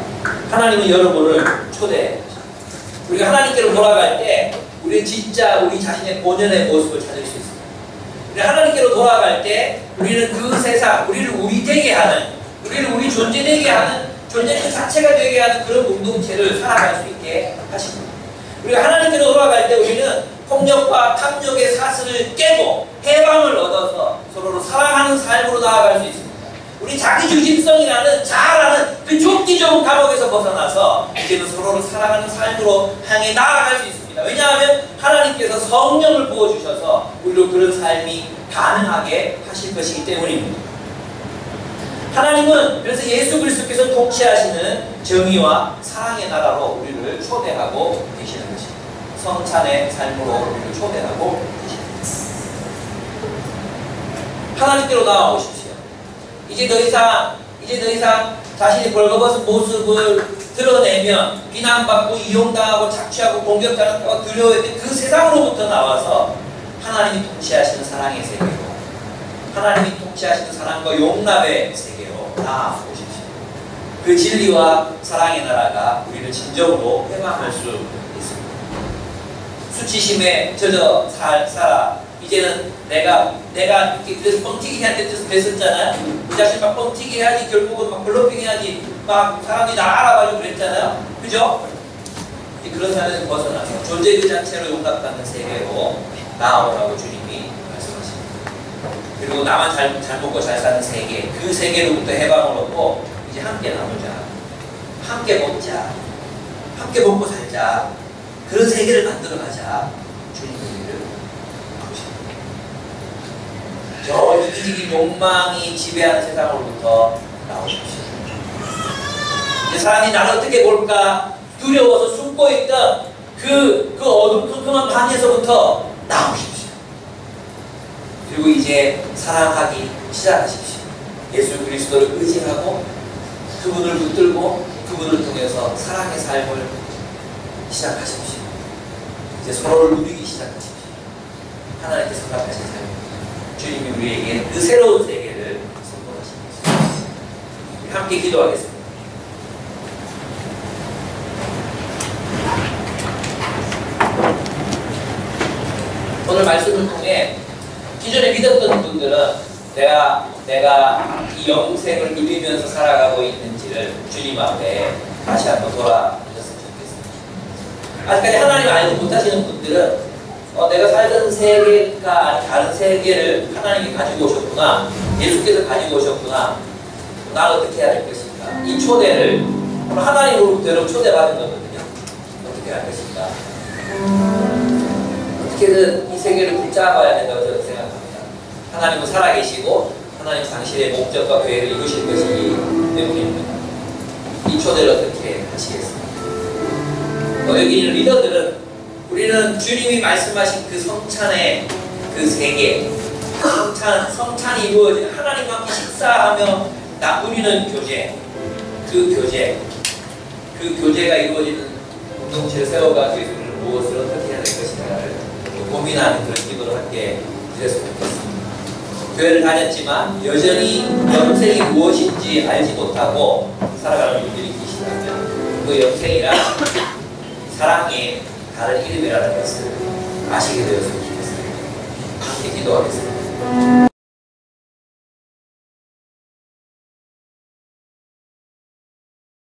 하나님은 여러분을 초대해요. 우리가 하나님께로 돌아갈 때 우리는 진짜 우리 자신의 본연의 모습을 찾을 수 있습니다. 우리가 하나님께로 돌아갈 때 우리는 그 세상, 우리를 우리 되게 하는, 우리를 우리 존재되게 하는, 존재 그 자체가 되게 하는 그런 공동체를 살아갈 수 있게 하십니다. 우리가 하나님께로 돌아갈 때 우리는 폭력과 탐욕의 사슬을 깨고 해방을 얻어서 서로를 사랑하는 삶으로 나아갈 수 있습니다. 우리 자기중심성이라는 자아라는 그 좁기 좁은 감옥에서 벗어나서 이제는 서로를 사랑하는 삶으로 향해 나아갈 수 있습니다. 왜냐하면 하나님께서 성령을 부어주셔서 우리로 그런 삶이 가능하게 하실 것이기 때문입니다. 하나님은 그래서 예수 그리스도께서 통치하시는 정의와 사랑의 나라로 우리를 초대하고 계시는 것입니다. 성찬의 삶으로 우리를 초대하고 계십니다. 하나님께로 나아오십시오. 이제 더 이상 자신이 벌거벗은 모습을 드러내면 비난받고 이용당하고 착취하고 공격당하고 두려워했던 그 세상으로부터 나와서 하나님이 통치하시는 사랑의 세계로 하나님이 통치하시는 사랑과 용납의 세계로 나아오십시오. 그 진리와 사랑의 나라가 우리를 진정으로 해방할 수 있습니다. 수치심에 젖어 살아 이제는 내가 이렇게 그래서 뻥튀기한테 됐었잖아요. 그 자신 막 뻥튀기 해야지 결국은 막 블로핑 해야지 막 사람들이 나 알아가지고 그랬잖아요. 그죠? 그런 삶에서 벗어나서 존재 그 자체로 용납받는 세계로 나아오라고 주님이 말씀하십니다. 그리고 나만 잘 먹고 잘 사는 세계 그 세계로부터 해방을 얻고 이제 함께 나누자. 함께 먹자. 함께 먹고 살자. 그런 세계를 만들어가자. 주님이 저 이기적인 욕망이 지배하는 세상으로부터 나오십시오. 이제 사람이 나를 어떻게 볼까 두려워서 숨고 있던 그 어둠컴컴한 방에서부터 나오십시오. 그리고 이제 사랑하기 시작하십시오. 예수 그리스도를 의지하고 그분을 붙들고 그분을 통해서 사랑의 삶을 시작하십시오. 이제 서로를 누리기 시작하십시오. 하나님께서 생각하신 삶입니다. 주님이 우리에게 그 새로운 세계를 선포하십니다. 함께 기도하겠습니다. 오늘 말씀을 통해 기존에 믿었던 분들은 내가 이 영생을 누리면서 살아가고 있는지를 주님 앞에 다시 한번 돌아보셨으면 좋겠습니다. 아직까지 하나님 알지 못하시는 분들은 내가 살던 세계가 아닌 다른 세계를 하나님이 가지고 오셨구나, 예수께서 가지고 오셨구나, 나 어떻게 해야 될 것인가, 이 초대를 하나님으로부터 초대받은 거거든요. 어떻게 할 것인가, 어떻게든 이 세계를 붙잡아야 된다고 저는 생각합니다. 하나님은 살아계시고 하나님 당신의 목적과 계획을 이루실 것이기 때문입니다. 이 초대를 어떻게 하시겠습니까? 여기 있는 리더들은, 우리는 주님이 말씀하신 그 성찬의 그 세계, 성찬이 이루어진 하나님과 함께 식사하며 누리는 교제, 그 교제가 이루어지는 공동체를 세워가지고 무엇을 어떻게 해야 될 것인가를 고민하는 그런 기도를 함께 드렸으면 좋겠습니다. 교회를 다녔지만 여전히 영생이 무엇인지 알지 못하고 살아가는 분들이 계시다면 그 영생이란 사랑의 다른 이름이라는 것을 아시게 되었으면 좋겠습니다. 함께 기도하겠습니다.